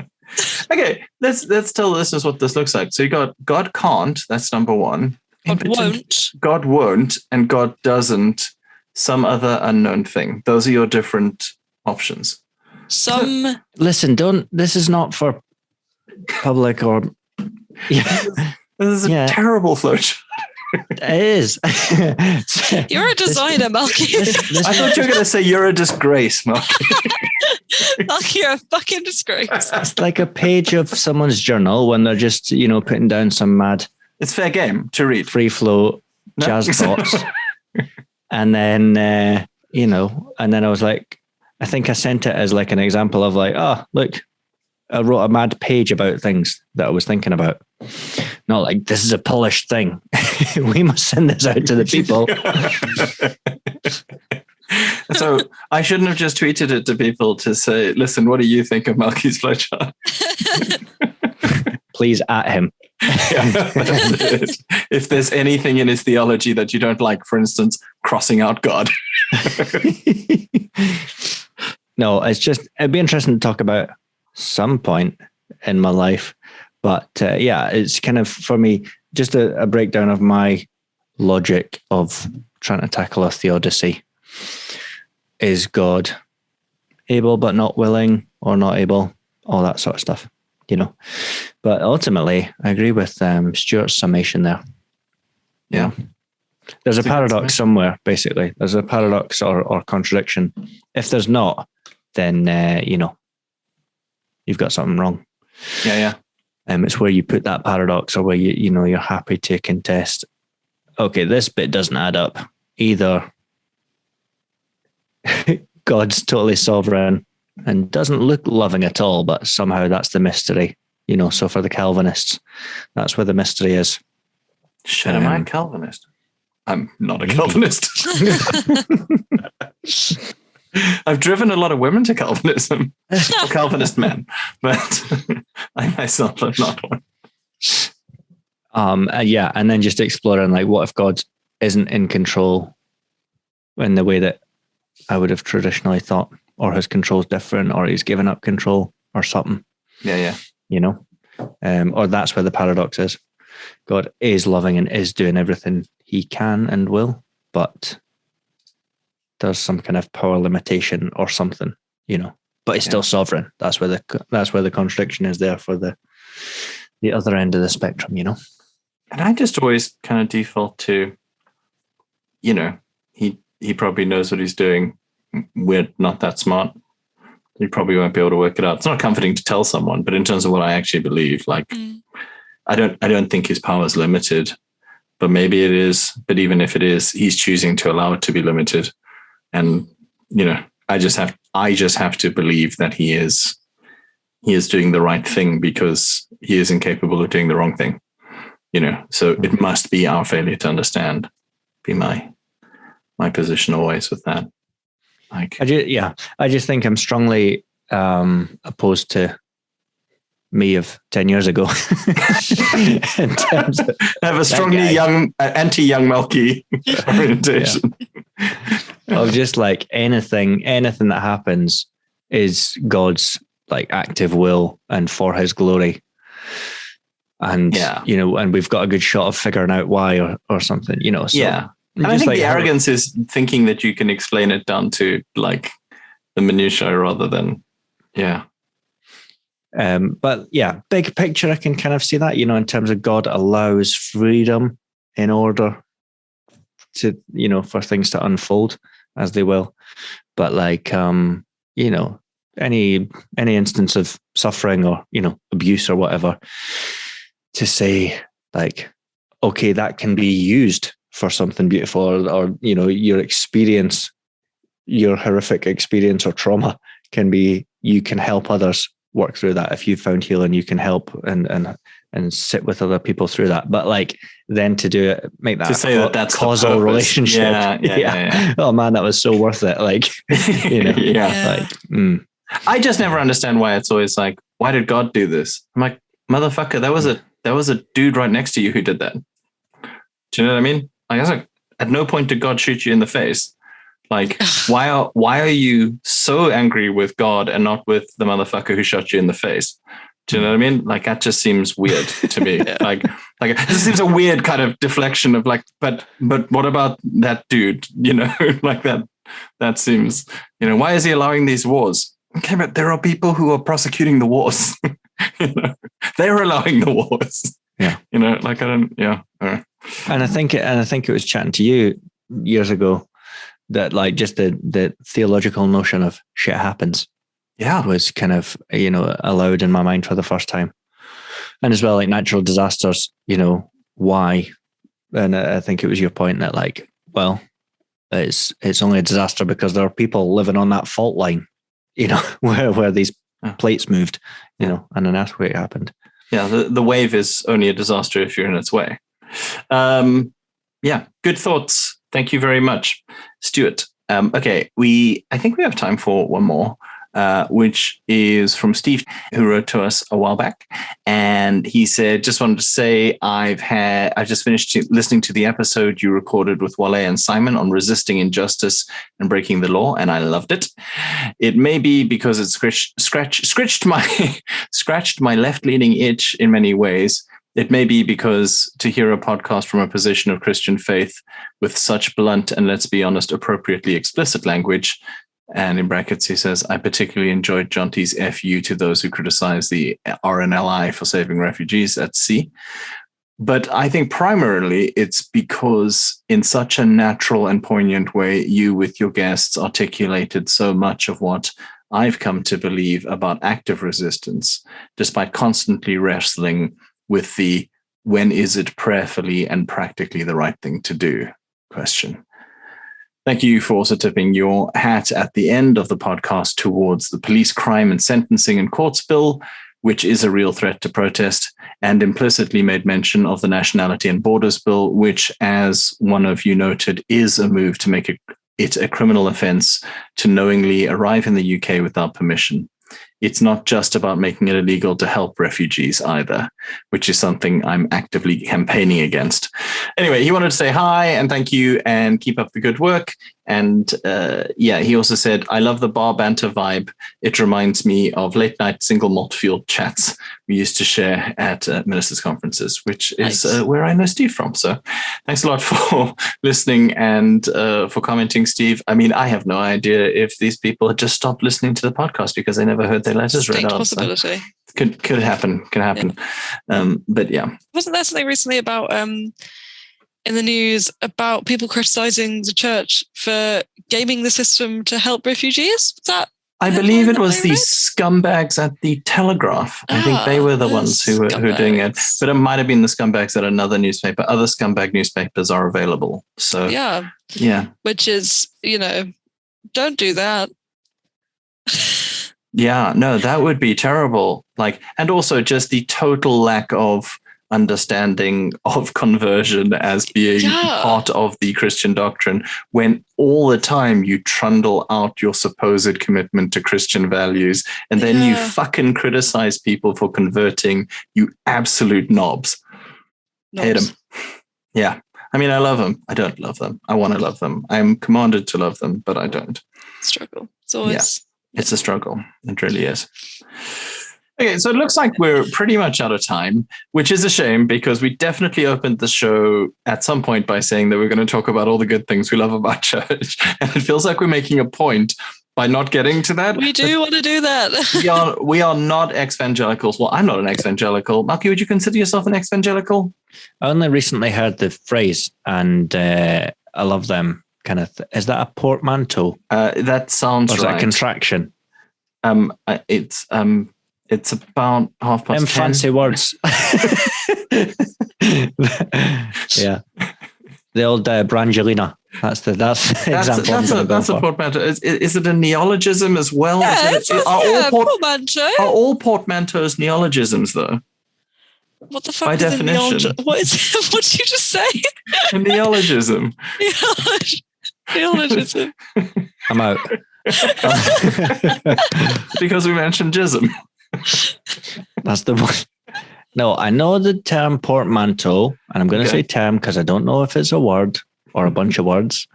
Okay, let's tell the listeners what this looks like. So you got God can't, that's number one. God won't. God won't, and God doesn't, some other unknown thing. Those are your different options. Some Listen, this is not for public or. This is a terrible flowchart. It is. you're a designer, Malky. I thought you were going to say you're a disgrace, Malky. Malky, you're a fucking disgrace. It's like a page of someone's journal when they're just, putting down some mad. It's fair game to read. Free flow jazz thoughts. And then, and then I was like, I think I sent it as like an example of like, oh, look, I wrote a mad page about things that I was thinking about. Not like, this is a polished thing. We must send this out to the people. So I shouldn't have just tweeted it to people to say, listen, what do you think of Malky's flowchart? Please at him. If there's anything in his theology that you don't like, for instance, crossing out God. No, it'd be interesting to talk about some point in my life. But it's kind of, for me, just a breakdown of my logic of trying to tackle a theodicy. Is God able but not willing, or not able? All that sort of stuff, But ultimately, I agree with Stuart's summation there. Yeah. There's a paradox somewhere, basically. There's a paradox or contradiction. If there's not, then, you've got something wrong. Yeah. It's where you put that paradox, or where you're happy to contest. Okay, this bit doesn't add up. Either God's totally sovereign and doesn't look loving at all, but somehow that's the mystery. So for the Calvinists, that's where the mystery is. Shit, am I a Calvinist? I'm not a Calvinist. I've driven a lot of women to Calvinism, or Calvinist men, but I myself am not one. And then just exploring like, what if God isn't in control in the way that I would have traditionally thought, or his control's different, or he's given up control or something. Yeah. Or that's where the paradox is. God is loving and is doing everything he can and will, but there's some kind of power limitation or something, but he's still sovereign. That's where the contradiction is there for the other end of the spectrum, And I just always kind of default to, he probably knows what he's doing. We're not that smart. You probably won't be able to work it out. It's not comforting to tell someone, but in terms of what I actually believe, like, I don't think his power is limited, but maybe it is. But even if it is, he's choosing to allow it to be limited. And, I just have to believe that he is doing the right thing, because he is incapable of doing the wrong thing, so it must be our failure to understand, be my position always with that. Like, I just think I'm strongly opposed to me of 10 years ago. In terms of, I have a strongly young, anti-young Malky orientation. Of just like anything that happens is God's like active will and for his glory. And, and we've got a good shot of figuring out why or something, So, yeah. And I think the arrogance is thinking that you can explain it down to like the minutiae rather than, But big picture, I can kind of see that, in terms of God allows freedom in order to, for things to unfold as they will. But like, any instance of suffering or, abuse or whatever, to say like, okay, that can be used for something beautiful, or your experience, your horrific experience or trauma you can help others work through that. If you found healing, you can help and sit with other people through that. But like, then to do it, make that to say that's causal relationship. Yeah. Oh man, that was so worth it. Like, I just never understand why it's always like, why did God do this? I'm like, motherfucker, there was a dude right next to you who did that. Do you know what I mean? Like, I was like, at no point did God shoot you in the face. Like, why are you so angry with God and not with the motherfucker who shot you in the face? Do you know what I mean? Like, that just seems weird to me. Like this seems a weird kind of deflection of like, but what about that dude? Like that seems, why is he allowing these wars? Okay, but there are people who are prosecuting the wars. They're allowing the wars. Yeah. Like I don't. Yeah. All right. And I think it was chatting to you years ago that like just the theological notion of shit happens. Yeah. Was kind of, allowed in my mind for the first time. And as well, like natural disasters, why? And I think it was your point that like, well, it's only a disaster because there are people living on that fault line, where these plates moved, and an earthquake happened. Yeah, the wave is only a disaster if you're in its way. Yeah, good thoughts. Thank you very much, Stuart. Okay, I think we have time for one more, which is from Steve, who wrote to us a while back. And he said, just wanted to say, I've just finished listening to the episode you recorded with Wale and Simon on resisting injustice and breaking the law, and I loved it. It may be because it scratched my left-leaning itch in many ways. It may be because to hear a podcast from a position of Christian faith with such blunt and, let's be honest, appropriately explicit language, and in brackets, he says, I particularly enjoyed Jonty's FU to those who criticize the RNLI for saving refugees at sea. But I think primarily it's because in such a natural and poignant way, you with your guests articulated so much of what I've come to believe about active resistance, despite constantly wrestling with the when is it prayerfully and practically the right thing to do question. Thank you for also tipping your hat at the end of the podcast towards the police crime and sentencing and courts bill, which is a real threat to protest, and implicitly made mention of the nationality and borders bill, which, as one of you noted, is a move to make it a criminal offense to knowingly arrive in the UK without permission. It's not just about making it illegal to help refugees either, which is something I'm actively campaigning against. Anyway, he wanted to say hi and thank you and keep up the good work. And he also said, I love the bar banter vibe. It reminds me of late night single malt fueled chats we used to share at ministers' conferences, which is where I know Steve from. So thanks a lot for listening and for commenting, Steve. I mean, I have no idea if these people had just stopped listening to the podcast because they never heard their letters read out. Possibility. So could happen. Yeah. But yeah. Wasn't there something recently about in the news about people criticizing the church for gaming the system to help refugees? Was that? I believe it was the scumbags at the Telegraph. I think they were the ones who were doing it. But it might have been the scumbags at another newspaper. Other scumbag newspapers are available. So yeah. Which is, don't do that. Yeah, no, that would be terrible. And also just the total lack of understanding of conversion as being part of the Christian doctrine when all the time you trundle out your supposed commitment to Christian values and then you fucking criticize people for converting, you absolute knobs. Hate them. Yeah. I mean, I love them. I don't love them. I want to love them. I'm commanded to love them, but I don't. Struggle. It's always... Yeah, it's a struggle. It really is. Okay, so it looks like we're pretty much out of time, which is a shame because we definitely opened the show at some point by saying that we're going to talk about all the good things we love about church. And it feels like we're making a point by not getting to that. We do want to do that. we are not EXvangelicals. Well, I'm not an EXvangelical. Malky, would you consider yourself an EXvangelical? I only recently heard the phrase and I love them kind of. Is that a portmanteau? That sounds right. Or is that a contraction? It's about 10:30. Fancy words. Yeah. The old Brangelina. That's the example. That's a portmanteau. Is it a neologism as well? Yeah, portmanteau. Are all portmanteaus neologisms, though? What the fuck? By definition. What did you just say? A neologism. Neologism. I'm out. Because we mentioned jism. That's the one. No, I know the term portmanteau, and I'm going to say term because I don't know if it's a word or a bunch of words.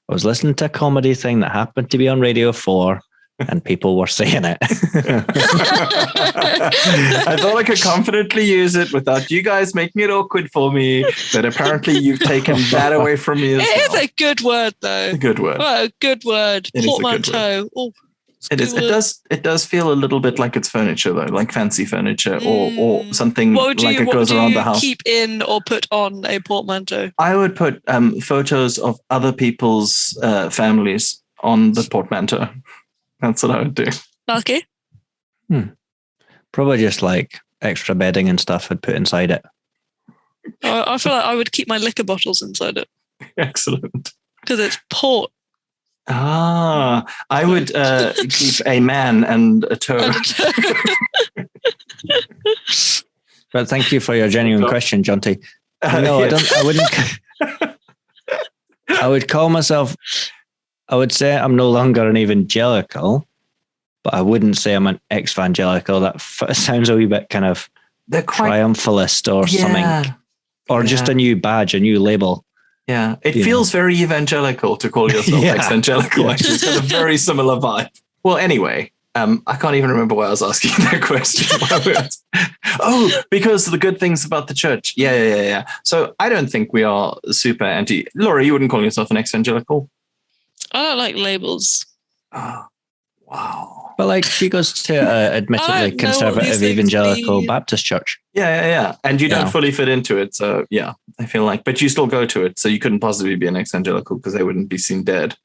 I was listening to a comedy thing that happened to be on Radio 4, and people were saying it. I thought I could confidently use it without you guys making it awkward for me, but apparently you've taken that away from me as well. It is a good word, though. A good word. What a good word. Portmanteau. Oh, It is. It does feel a little bit like it's furniture, though, like fancy furniture or something like it goes around the house. Keep in or put on a portmanteau? I would put photos of other people's families on the portmanteau. That's what I would do. Malky? Probably just like extra bedding and stuff I'd put inside it. I feel like I would keep my liquor bottles inside it. Excellent. Because it's port. I would keep a man and a toe. But thank you for your genuine question, Jonty. No, I wouldn't. I would call myself, I would say I'm no longer an evangelical, but I wouldn't say I'm an ex-evangelical. That sounds a wee bit kind of triumphalist or something. Or just a new badge, a new label. Yeah, it feels very evangelical to call yourself ex-evangelical. Actually, it's got a very similar vibe. Well, anyway, I can't even remember why I was asking that question. Because of the good things about the church. Yeah. So I don't think we are super anti. Laura, you wouldn't call yourself an ex-evangelical? I don't like labels. Oh, wow. But like she goes to admittedly conservative evangelical Baptist church. Yeah. And you don't fully fit into it. So yeah, I feel like, but you still go to it. So you couldn't possibly be an ex-evangelical because they wouldn't be seen dead.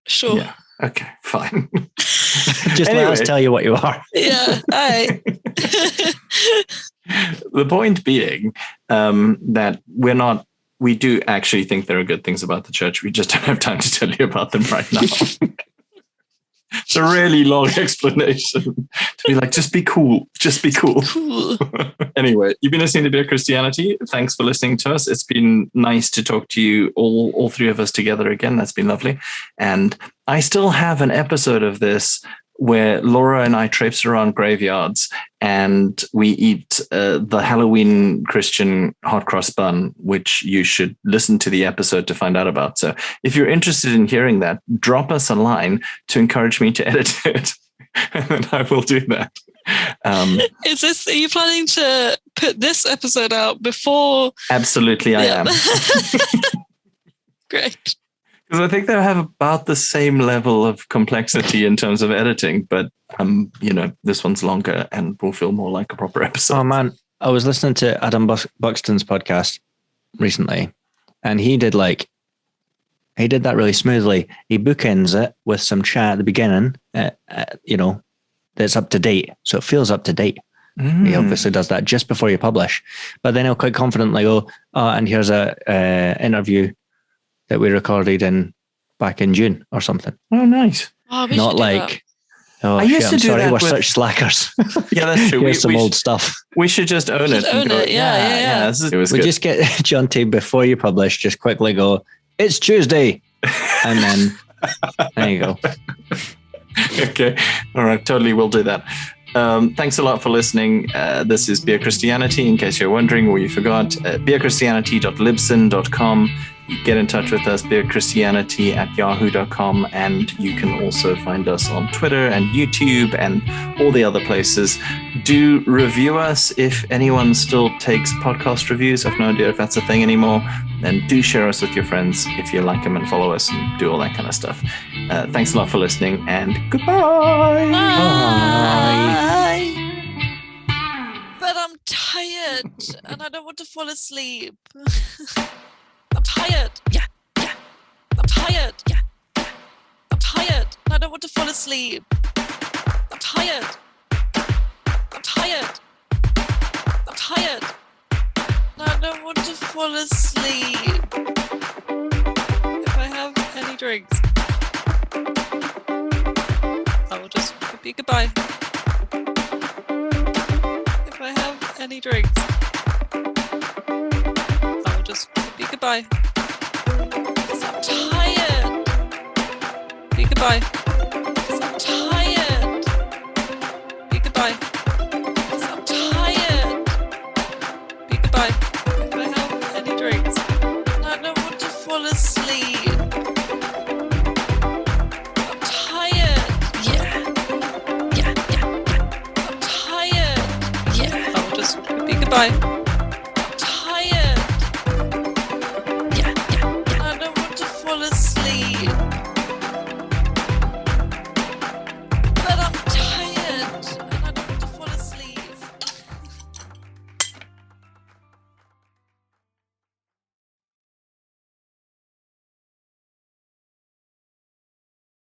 Sure. Yeah. Okay, fine. Just let us tell you what you are. Yeah. Aye. The point being that we do actually think there are good things about the church. We just don't have time to tell you about them right now. It's a really long explanation to be like, just be cool. Just be cool. Anyway, you've been listening to Beer Christianity. Thanks for listening to us. It's been nice to talk to you, all three of us together again. That's been lovely. And I still have an episode of this where Laura and I traipse around graveyards and we eat the Halloween Christian hot cross bun, which you should listen to the episode to find out about. So if you're interested in hearing that, drop us a line to encourage me to edit it. And then I will do that. Are you planning to put this episode out before? Absolutely, I am. Great. Because I think they have about the same level of complexity in terms of editing, but this one's longer and will feel more like a proper episode. Oh man, I was listening to Adam Buxton's podcast recently, and he did that really smoothly. He bookends it with some chat at the beginning, that's up to date, so it feels up to date. He obviously does that just before you publish, but then he'll quite confidently go, and here's a interview that we recorded back in June or something. Oh, nice. Oh, not like, I used to do sorry, that we're such slackers. Yeah, that's true. Here's some old stuff. We should just own it. Yeah. It was good. Just get Jonty before you publish, just quickly go, it's Tuesday. And then there you go. Okay. All right. Totally. We'll do that. Thanks a lot for listening. This is Beer Christianity, in case you're wondering or you forgot. beerchristianity.libsyn.com. Get in touch with us, beerchristianity@yahoo.com, and you can also find us on Twitter and YouTube and all the other places. Do review us if anyone still takes podcast reviews. I've no idea if that's a thing anymore. And do share us with your friends if you like them and follow us and do all that kind of stuff. Thanks a lot for listening, and goodbye. Bye. But I'm tired and I don't want to fall asleep. I'm tired. Yeah. I'm tired. Yeah. I'm tired. And I don't want to fall asleep. I'm tired. I'm tired. I'm tired. And I don't want to fall asleep. If I have any drinks, I will just be goodbye. If I have any drinks, I will just be goodbye. Because I'm tired. Be goodbye. Because I'm tired. Be goodbye. Because I'm tired. Be goodbye. If I have any drinks, and I don't want to fall asleep. I'm tired. Yeah. I'm tired. Yeah. I will just be goodbye.